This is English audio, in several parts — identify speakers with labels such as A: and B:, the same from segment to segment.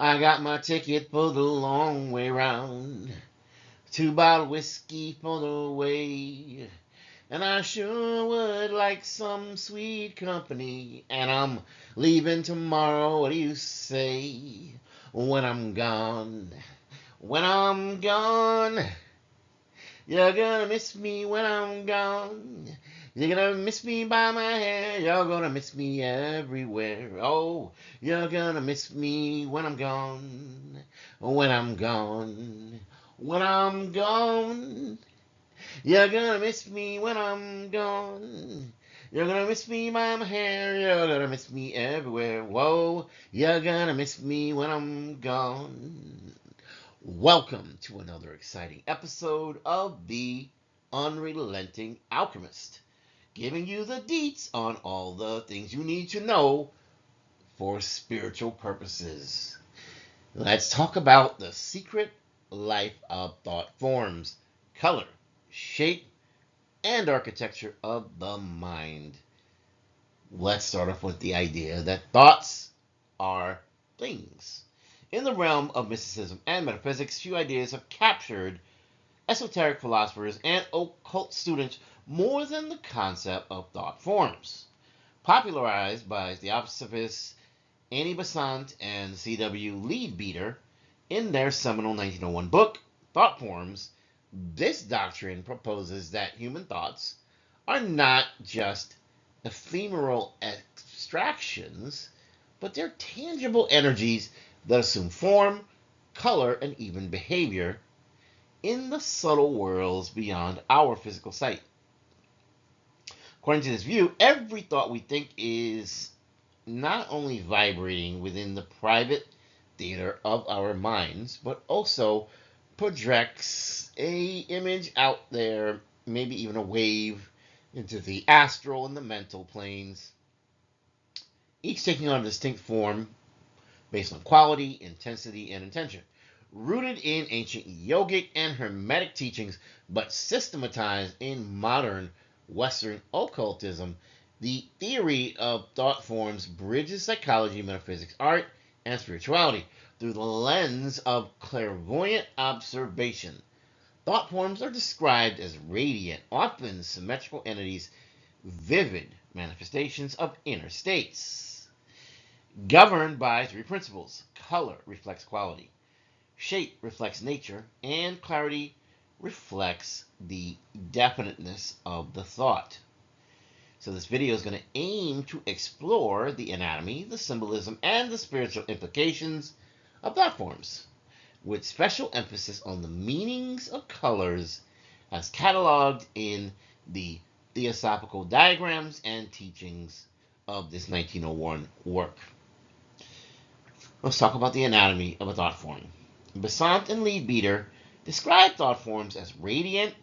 A: I got my ticket for the long way round. 2 bottle whiskey for the way. And I sure would like some sweet company. And I'm leaving tomorrow. What do you say? When I'm gone. When I'm gone. You're gonna miss me when I'm gone. You're gonna miss me by my hair. You're gonna miss me everywhere. Oh, you're gonna miss me when I'm gone. When I'm gone. When I'm gone. You're gonna miss me when I'm gone. You're gonna miss me by my hair. You're gonna miss me everywhere. Whoa, you're gonna miss me when I'm gone. Welcome to another exciting episode of the Unrelenting Alchemist, giving you the deets on all the things you need to know for spiritual purposes. Let's talk about the secret life of thought forms, color, shape, and architecture of the mind. Let's start off with the idea that thoughts are things. In the realm of mysticism and metaphysics, few ideas have captured esoteric philosophers and occult students more than the concept of thought forms. Popularized by Theosophists Annie Besant and C.W. Leadbeater in their seminal 1901 book, Thoughtforms, this doctrine proposes that human thoughts are not just ephemeral abstractions, but they're tangible energies that assume form, color, and even behavior in the subtle worlds beyond our physical sight. According to this view, every thought we think is not only vibrating within the private theater of our minds, but also projects a image out there, maybe even a wave, into the astral and the mental planes, each taking on a distinct form based on quality, intensity, and intention. Rooted in ancient yogic and hermetic teachings, but systematized in modern Western occultism, the theory of thought forms bridges psychology, metaphysics, art, and spirituality through the lens of clairvoyant observation. Thought forms are described as radiant, often symmetrical entities, vivid manifestations of inner states, governed by three principles. Color reflects quality, shape reflects nature, and clarity reflects the definiteness of the thought. So this video is going to aim to explore the anatomy, the symbolism, and the spiritual implications of thought forms, with special emphasis on the meanings of colors as cataloged in the Theosophical diagrams and teachings of this 1901 work. Let's talk about the anatomy of a thought form. Besant and Leadbeater describe thought forms as radiant,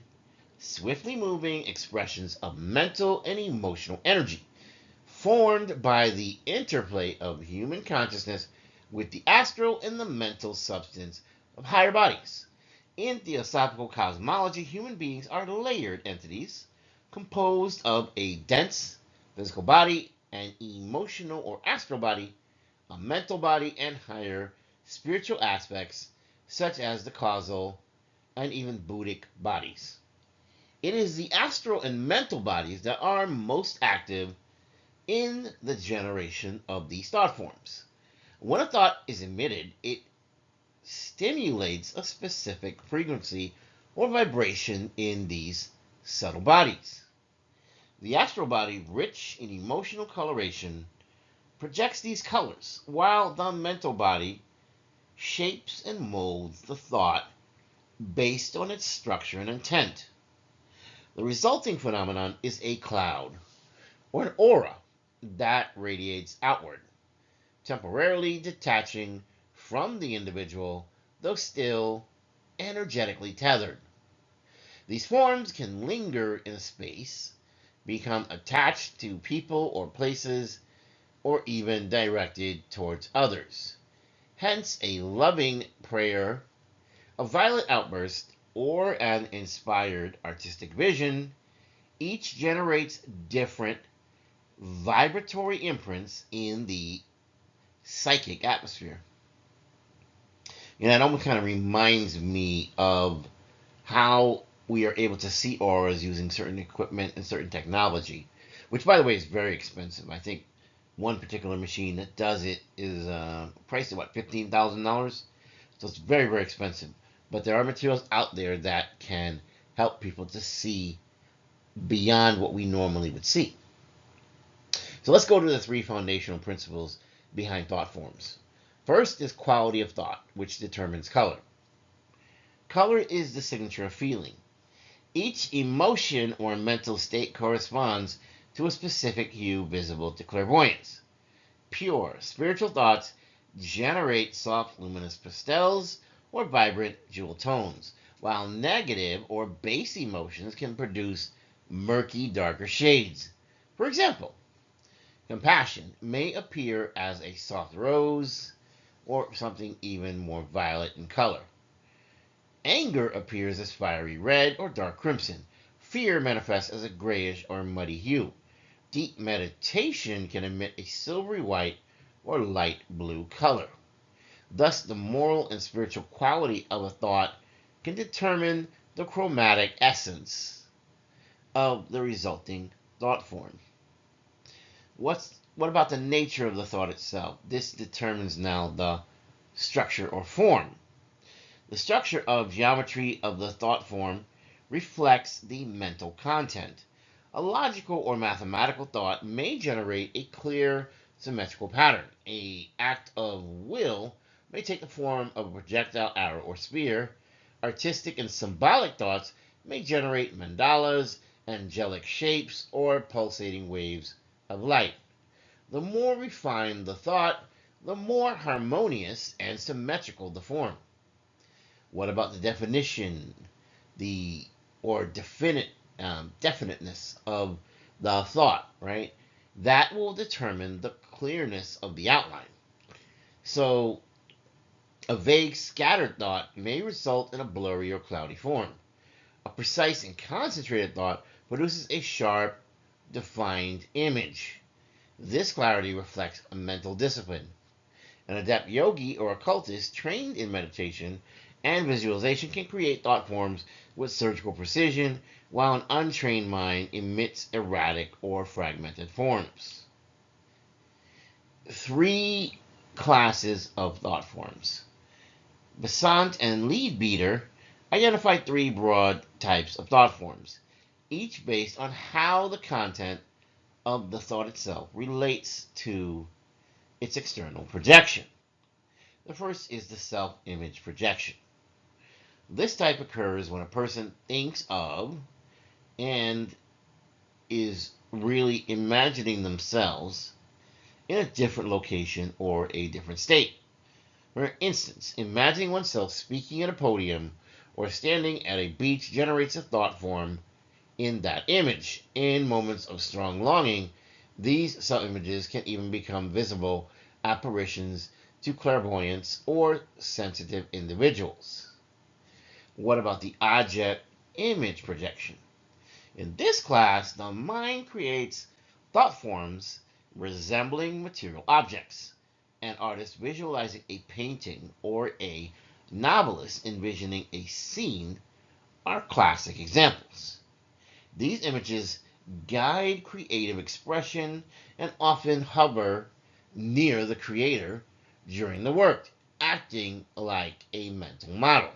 A: swiftly moving expressions of mental and emotional energy, formed by the interplay of human consciousness with the astral and the mental substance of higher bodies. In theosophical cosmology, human beings are layered entities composed of a dense physical body, an emotional or astral body, a mental body, and higher spiritual aspects such as the causal and even Buddhic bodies. It is the astral and mental bodies that are most active in the generation of these thought forms. When a thought is emitted, it stimulates a specific frequency or vibration in these subtle bodies. The astral body, rich in emotional coloration, projects these colors, while the mental body shapes and molds the thought based on its structure and intent. The resulting phenomenon is a cloud or an aura that radiates outward, temporarily detaching from the individual, though still energetically tethered. These forms can linger in a space, become attached to people or places, or even directed towards others. Hence, a loving prayer, a violent outburst, or an inspired artistic vision each generates different vibratory imprints in the psychic atmosphere. It almost kind of reminds me of how we are able to see auras using certain equipment and certain technology, which, by the way, is very expensive. I think one particular machine that does it is priced at what, $15,000. So it's very, very expensive. But there are materials out there that can help people to see beyond what we normally would see. So let's go to the three foundational principles behind thought forms. First is quality of thought, which determines color. Color is the signature of feeling. Each emotion or mental state corresponds to a specific hue visible to clairvoyance. Pure, spiritual thoughts generate soft, luminous pastels or vibrant jewel tones, while negative or base emotions can produce murky, darker shades. For example, compassion may appear as a soft rose or something even more violet in color. Anger appears as fiery red or dark crimson. Fear manifests as a grayish or muddy hue. Deep meditation can emit a silvery white or light blue color. Thus, the moral and spiritual quality of a thought can determine the chromatic essence of the resulting thought form. What about the nature of the thought itself? This determines now the structure or form. The structure of geometry of the thought form reflects the mental content. A logical or mathematical thought may generate a clear symmetrical pattern. An act of will may take the form of a projectile arrow or spear. Artistic and symbolic thoughts may generate mandalas, angelic shapes, or pulsating waves of light. The more refined the thought, the more harmonious and symmetrical the form. What about the definition, the or definiteness of the thought, right? That will determine the clearness of the outline. So, a vague, scattered thought may result in a blurry or cloudy form. A precise and concentrated thought produces a sharp, defined image. This clarity reflects a mental discipline. An adept yogi or occultist trained in meditation and visualization can create thought forms with surgical precision, while an untrained mind emits erratic or fragmented forms. Three classes of thought forms. Besant and Leadbeater identified three broad types of thought forms, each based on how the content of the thought itself relates to its external projection. The first is the self-image projection. This type occurs when a person thinks of and is really imagining themselves in a different location or a different state. For instance, imagining oneself speaking at a podium or standing at a beach generates a thought form in that image. In moments of strong longing, these self-images can even become visible apparitions to clairvoyants or sensitive individuals. What about the object image projection? In this class, the mind creates thought forms resembling material objects. An artist visualizing a painting or a novelist envisioning a scene are classic examples. These images guide creative expression and often hover near the creator during the work, acting like a mental model.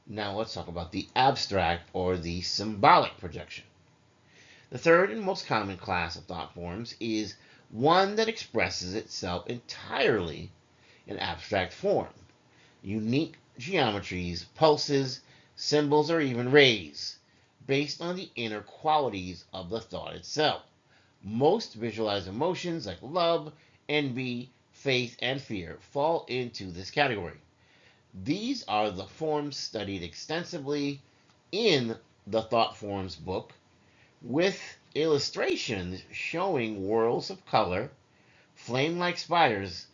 A: Now let's talk about the abstract or the symbolic projection. The third and most common class of thought forms is one that expresses itself entirely in abstract form. Unique geometries, pulses, symbols, or even rays, based on the inner qualities of the thought itself. Most visualized emotions like love, envy, faith, and fear fall into this category. These are the forms studied extensively in the Thought Forms book, with illustrations showing whirls of color, flame-like spires,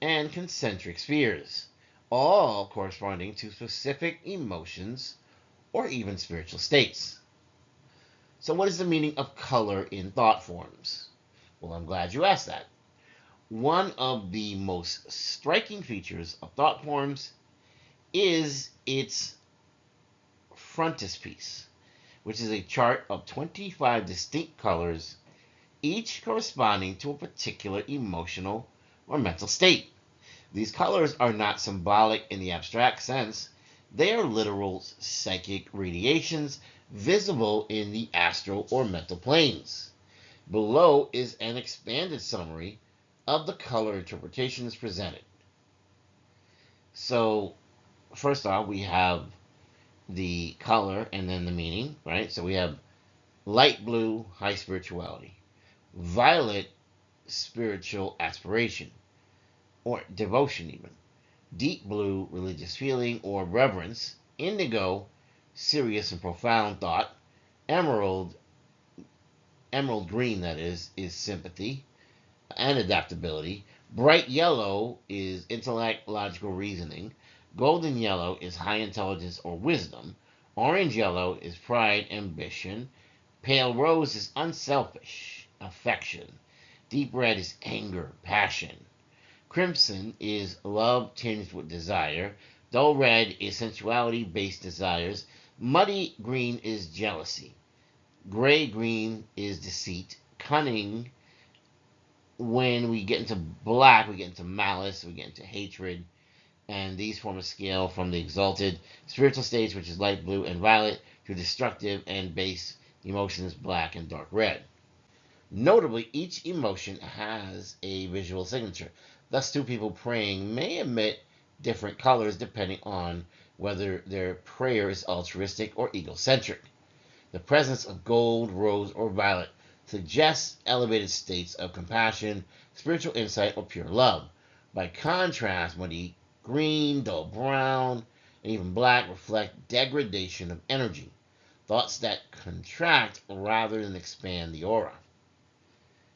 A: and concentric spheres, all corresponding to specific emotions or even spiritual states. So what is the meaning of color in thought forms? Well, I'm glad you asked that. One of the most striking features of thought forms is its frontispiece, which is a chart of 25 distinct colors, each corresponding to a particular emotional or mental state. These colors are not symbolic in the abstract sense, they are literal psychic radiations visible in the astral or mental planes. Below is an expanded summary of the color interpretations presented. So, first off, we have the color and then the meaning, right? So we have light blue, high spirituality; violet, spiritual aspiration or devotion, even; deep blue, religious feeling or reverence; indigo, serious and profound thought; emerald, emerald green, that is sympathy and adaptability; bright yellow is intellect, logical reasoning; golden yellow is high intelligence or wisdom; orange yellow is pride, ambition; pale rose is unselfish affection; deep red is anger, passion; crimson is love tinged with desire; dull red is sensuality based desires; muddy green is jealousy; gray green is deceit, cunning. When we get into black, we get into malice, we get into hatred, and these form a scale from the exalted spiritual states, which is light blue and violet, to destructive and base emotions, black and dark red. Notably, each emotion has a visual signature. Thus, two people praying may emit different colors depending on whether their prayer is altruistic or egocentric. The presence of gold, rose, or violet suggests elevated states of compassion, spiritual insight, or pure love. By contrast, muddy green, dull brown, and even black reflect degradation of energy, thoughts that contract rather than expand the aura.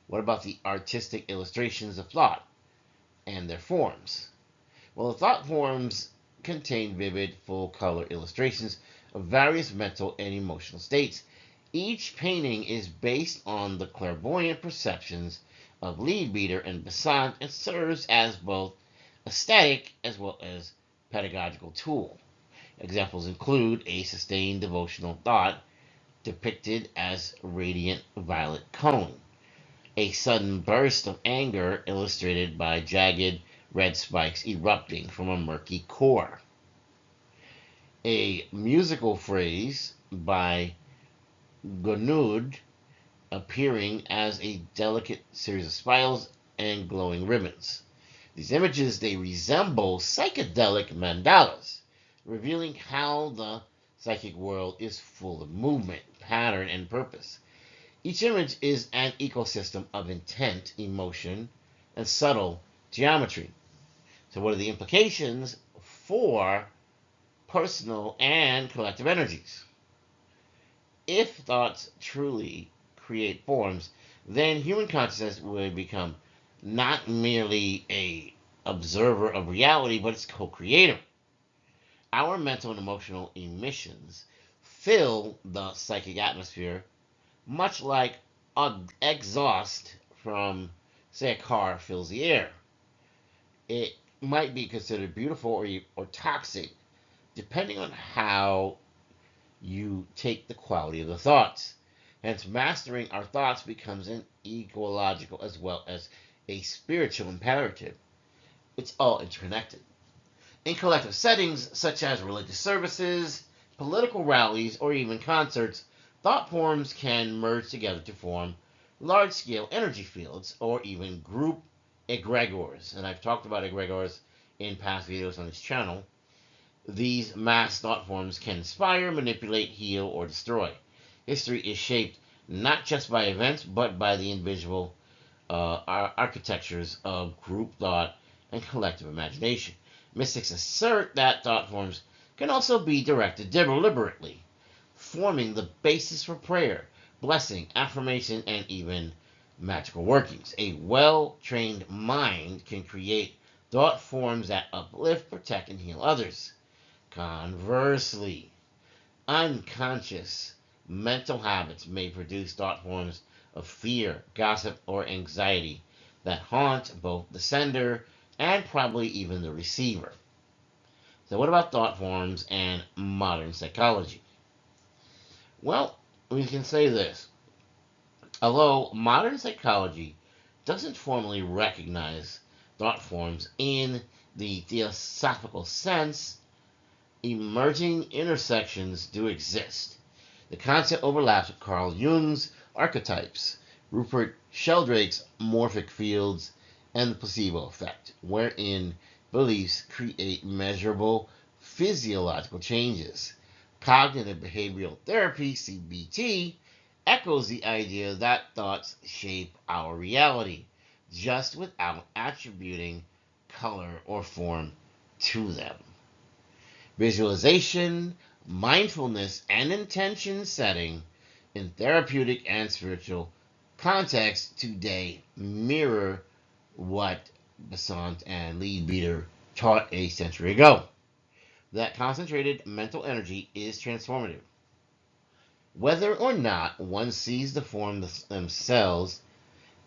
A: What about the artistic illustrations of thought and their forms? Well, the thought forms contain vivid, full color illustrations of various mental and emotional states. Each painting is based on the clairvoyant perceptions of Leadbeater and Besant and serves as both aesthetic as well as pedagogical tool. Examples include a sustained devotional thought depicted as radiant violet cone; a sudden burst of anger illustrated by jagged red spikes erupting from a murky core; a musical phrase by Gonud appearing as a delicate series of spirals and glowing ribbons. These images, they resemble psychedelic mandalas, revealing how the psychic world is full of movement, pattern, and purpose. Each image is an ecosystem of intent, emotion, and subtle geometry. So, what are the implications for personal and collective energies? If thoughts truly create forms, then human consciousness would become not merely a observer of reality, but its co-creator. Our mental and emotional emissions fill the psychic atmosphere, much like exhaust from, say, a car fills the air. It might be considered beautiful or toxic, depending on how you take the quality of the thoughts. Hence, mastering our thoughts becomes an ecological as well as a spiritual imperative. It's all interconnected. In collective settings, such as religious services, political rallies, or even concerts, thought forms can merge together to form large scale energy fields or even group egregores. And I've talked about egregores in past videos on this channel. These mass thought forms can inspire, manipulate, heal, or destroy. History is shaped not just by events, but by the individual architectures of group thought and collective imagination. Mystics assert that thought forms can also be directed deliberately, forming the basis for prayer, blessing, affirmation, and even magical workings. A well trained mind can create thought forms that uplift, protect, and heal others. Conversely, unconscious mental habits may produce thought forms of fear, gossip, or anxiety. that haunt both the sender and probably even the receiver. So, what about thought forms and modern psychology? Well, we can say this. Although modern psychology doesn't formally recognize thought forms in the theosophical sense, emerging intersections do exist. The concept overlaps with Carl Jung's archetypes, Rupert Sheldrake's morphic fields, and the placebo effect, wherein beliefs create measurable physiological changes. Cognitive behavioral therapy, CBT, echoes the idea that thoughts shape our reality, just without attributing color or form to them. Visualization, mindfulness, and intention setting in therapeutic and spiritual contexts today mirror what Besant and Leadbeater taught a century ago. That concentrated mental energy is transformative. Whether or not one sees the forms themselves,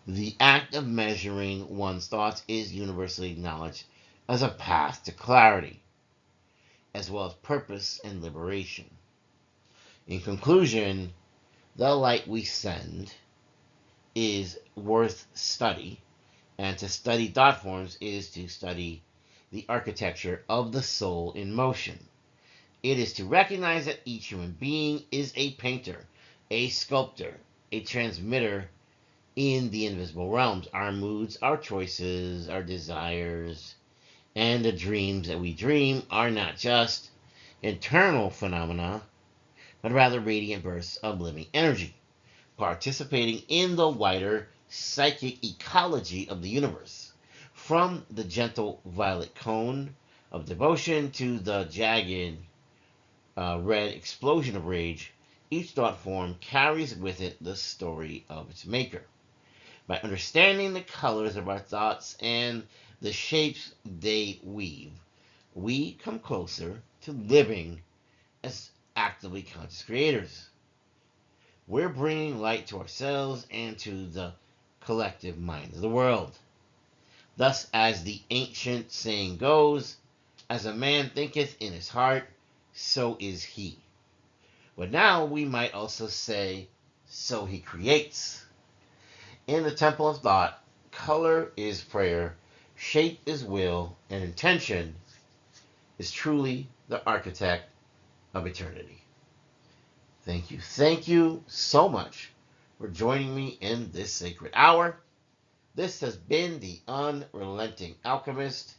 A: the act of measuring one's thoughts is universally acknowledged as a path to clarity, as well as purpose and liberation. In conclusion, the light we send is worth study, and to study thought forms is to study the architecture of the soul in motion. It is to recognize that each human being is a painter, a sculptor, a transmitter in the invisible realms. Our moods, our choices, our desires, and the dreams that we dream are not just internal phenomena, but rather radiant bursts of living energy, participating in the wider psychic ecology of the universe. From the gentle violet cone of devotion to the jagged red explosion of rage, each thought form carries with it the story of its maker. By understanding the colors of our thoughts and the shapes they weave, we come closer to living as actively conscious creators. We're bringing light to ourselves and to the collective mind of the world. Thus, as the ancient saying goes, as a man thinketh in his heart, so is he. But now we might also say, so he creates. In the temple of thought, color is prayer, shape is will, and intention is truly the architect of eternity. Thank you so much for joining me in this sacred hour. This has been the Unrelenting Alchemist.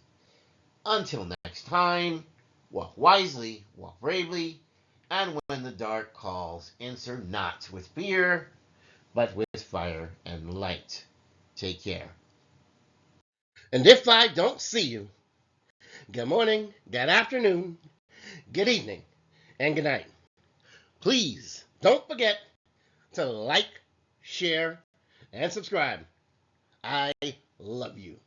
A: Until next time, walk wisely, walk bravely, and when the dark calls, answer not with fear, but with fire and light. Take care. And if I don't see you, good morning, good afternoon, good evening, and good night. Please don't forget to like, share, and subscribe. I love you.